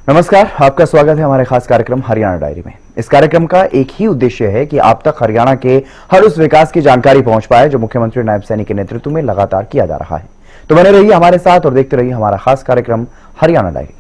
नमस्कार, आपका स्वागत है हमारे खास कार्यक्रम हरियाणा डायरी में। इस कार्यक्रम का एक ही उद्देश्य है कि आप तक हरियाणा के हर उस विकास की जानकारी पहुंच पाए जो मुख्यमंत्री नायब सैनी के नेतृत्व में लगातार किया जा रहा है। तो बने रहिए हमारे साथ और देखते रहिए हमारा खास कार्यक्रम हरियाणा डायरी।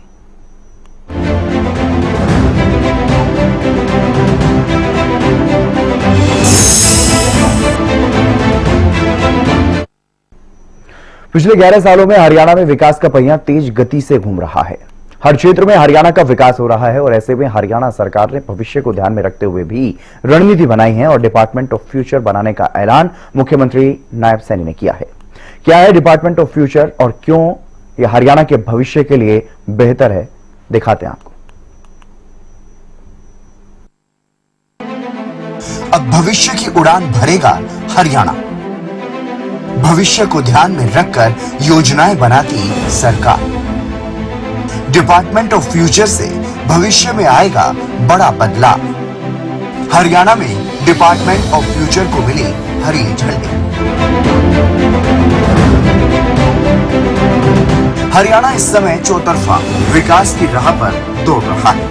पिछले 11 सालों में हरियाणा में विकास का पहिया तेज गति से घूम रहा है। हर क्षेत्र में हरियाणा का विकास हो रहा है और ऐसे में हरियाणा सरकार ने भविष्य को ध्यान में रखते हुए भी रणनीति बनाई है और डिपार्टमेंट ऑफ फ्यूचर बनाने का ऐलान मुख्यमंत्री नायब सैनी ने किया है। क्या है डिपार्टमेंट ऑफ फ्यूचर और क्यों यह हरियाणा के भविष्य के लिए बेहतर है, दिखाते हैं आपको। अब भविष्य की उड़ान भरेगा हरियाणा। भविष्य को ध्यान में रखकर योजनाएं बनाती सरकार। डिपार्टमेंट ऑफ फ्यूचर से भविष्य में आएगा बड़ा बदलाव। हरियाणा में डिपार्टमेंट ऑफ फ्यूचर को मिली हरी झंडी। हरियाणा इस समय चौतरफा विकास की राह पर दौड़ रहा है।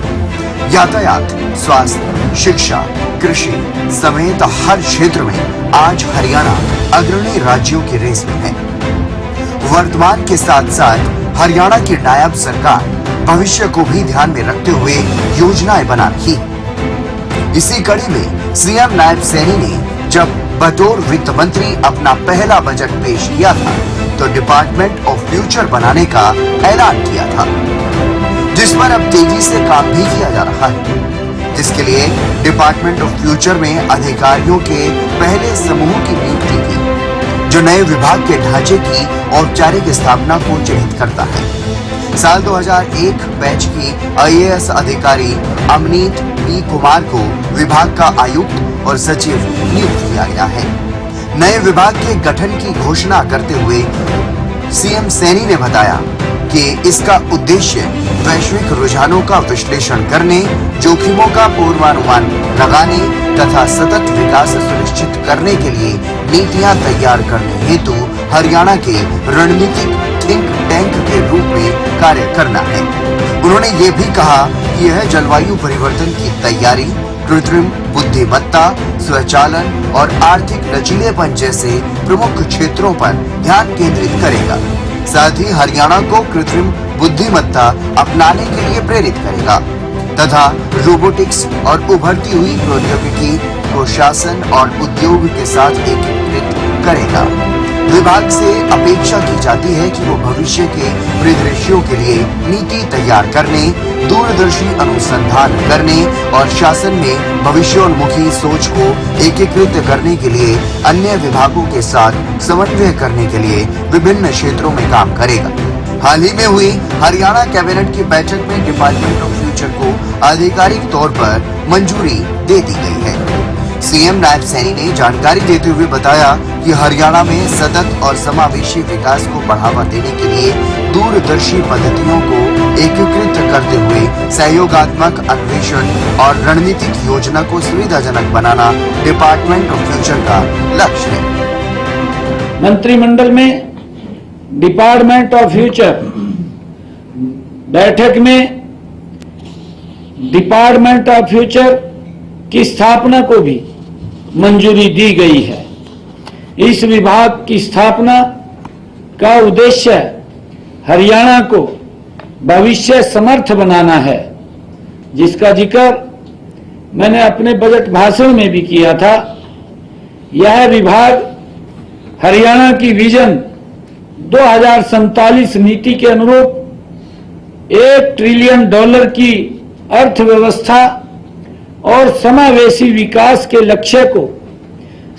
यातायात, स्वास्थ्य, शिक्षा, कृषि समेत हर क्षेत्र में आज हरियाणा अग्रणी राज्यों की रेस में है। वर्तमान के साथ साथ हरियाणा की नायब सरकार भविष्य को भी ध्यान में रखते हुए योजनाएं बना रही है। इसी कड़ी में सीएम नायब सैनी ने जब बतौर वित्त मंत्री अपना पहला बजट पेश किया था तो डिपार्टमेंट ऑफ फ्यूचर बनाने का ऐलान किया था, जिस पर अब तेजी से काम भी किया जा रहा है। जिसके लिए डिपार्टमेंट ऑफ फ्यूचर में अधिकारियों के पहले समूह की नियुक्ति की, जो नए विभाग के ढांचे की औपचारिक स्थापना को चिन्हित करता है। साल 2001 बैच की आईएएस अधिकारी अमनीत पी कुमार को विभाग का आयुक्त और सचिव नियुक्त किया गया है। नए विभाग के गठन की घोषणा करते हुए सीएम सैनी ने बताया कि इसका उद्देश्य वैश्विक रुझानों का विश्लेषण करने, जोखिमों का पूर्वानुमान लगाने तथा सतत विकास सुनिश्चित करने के लिए नीतियां तैयार करने हेतु हरियाणा के रणनीतिक थिंक टैंक के रूप में कार्य करना है। उन्होंने ये भी कहा कि यह जलवायु परिवर्तन की तैयारी, कृत्रिम बुद्धिमत्ता, स्वचालन और आर्थिक लचीलेपन जैसे प्रमुख क्षेत्रों पर ध्यान केंद्रित करेगा। साथ ही हरियाणा को कृत्रिम बुद्धिमत्ता अपनाने के लिए प्रेरित करेगा तथा रोबोटिक्स और उभरती हुई प्रौद्योगिकी को शासन और उद्योग के साथ एकीकृत करेगा। विभाग से अपेक्षा की जाती है कि वो भविष्य के परिदृश्यों के लिए नीति तैयार करने, दूरदर्शी अनुसंधान करने और शासन में भविष्योन्मुखी सोच को एकीकृत करने के लिए अन्य विभागों के साथ समन्वय करने के लिए विभिन्न क्षेत्रों में काम करेगा। हाल ही में हुई हरियाणा कैबिनेट की बैठक में डिपार्टमेंट ऑफ फ्यूचर को आधिकारिक तौर पर मंजूरी दे दी गई है। सीएम नायब सैनी ने जानकारी देते हुए बताया कि हरियाणा में सतत और समावेशी विकास को बढ़ावा देने के लिए दूरदर्शी पद्धतियों को एकीकृत करते हुए सहयोगात्मक अन्वेषण और रणनीतिक योजना को सुविधाजनक बनाना डिपार्टमेंट ऑफ फ्यूचर का लक्ष्य है। मंत्रिमंडल में डिपार्टमेंट ऑफ फ्यूचर बैठक में डिपार्टमेंट ऑफ फ्यूचर की स्थापना को भी मंजूरी दी गई है। इस विभाग की स्थापना का उद्देश्य हरियाणा को भविष्य समर्थ बनाना है, जिसका जिक्र मैंने अपने बजट भाषण में भी किया था। यह विभाग हरियाणा की विजन 2047 नीति के अनुरूप $1 ट्रिलियन की अर्थव्यवस्था और समावेशी विकास के लक्ष्य को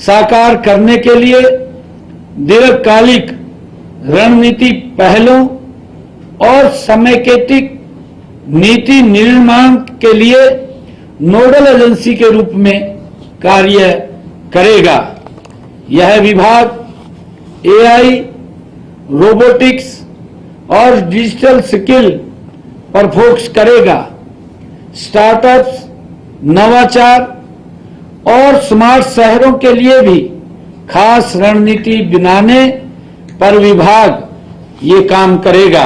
साकार करने के लिए दीर्घकालिक रणनीति पहलों और समेकित नीति निर्माण के लिए नोडल एजेंसी के रूप में कार्य करेगा। यह विभाग एआई, रोबोटिक्स और डिजिटल स्किल पर फोकस करेगा। स्टार्टअप्स, नवाचार और स्मार्ट शहरों के लिए भी खास रणनीति बनाने पर विभाग ये काम करेगा।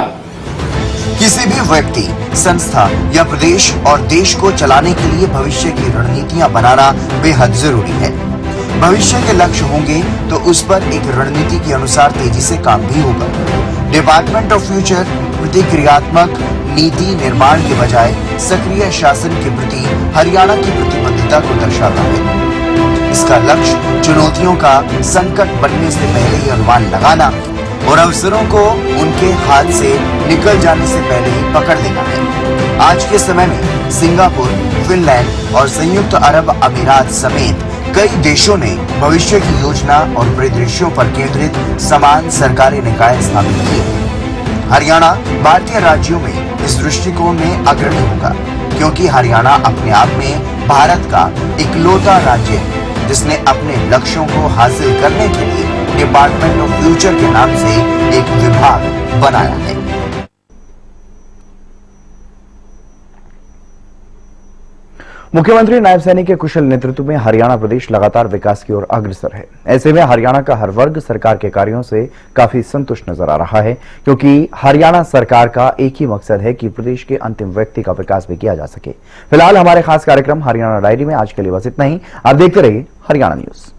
किसी भी व्यक्ति, संस्था या प्रदेश और देश को चलाने के लिए भविष्य की रणनीतियां बनाना बेहद जरूरी है। भविष्य के लक्ष्य होंगे तो उस पर एक रणनीति के अनुसार तेजी से काम भी होगा। डिपार्टमेंट ऑफ फ्यूचर प्रतिक्रियात्मक नीति निर्माण के बजाय सक्रिय शासन के प्रति हरियाणा की प्रतिबद्धता को दर्शाता है। इसका लक्ष्य चुनौतियों का संकट बनने से पहले ही अनुमान लगाना और अवसरों को उनके हाथ से निकल जाने से पहले ही पकड़ लेना है। आज के समय में सिंगापुर, फिनलैंड और संयुक्त अरब अमीरात समेत कई देशों ने भविष्य की योजना और परिदृश्यों पर केंद्रित समान सरकारी निकाय स्थापित किए हैं। हरियाणा भारतीय राज्यों में इस दृष्टिकोण में अग्रणी होगा, क्योंकि हरियाणा अपने आप में भारत का इकलौता राज्य है जिसने अपने लक्ष्यों को हासिल करने के लिए डिपार्टमेंट ऑफ फ्यूचर के नाम से एक विभाग बनाया है। मुख्यमंत्री नायब सैनी के कुशल नेतृत्व में हरियाणा प्रदेश लगातार विकास की ओर अग्रसर है। ऐसे में हरियाणा का हर वर्ग सरकार के कार्यों से काफी संतुष्ट नजर आ रहा है, क्योंकि हरियाणा सरकार का एक ही मकसद है कि प्रदेश के अंतिम व्यक्ति का विकास भी किया जा सके। फिलहाल हमारे खास कार्यक्रम हरियाणा डायरी में आज के लिए बस इतना ही। आप देखते रहिए हरियाणा न्यूज।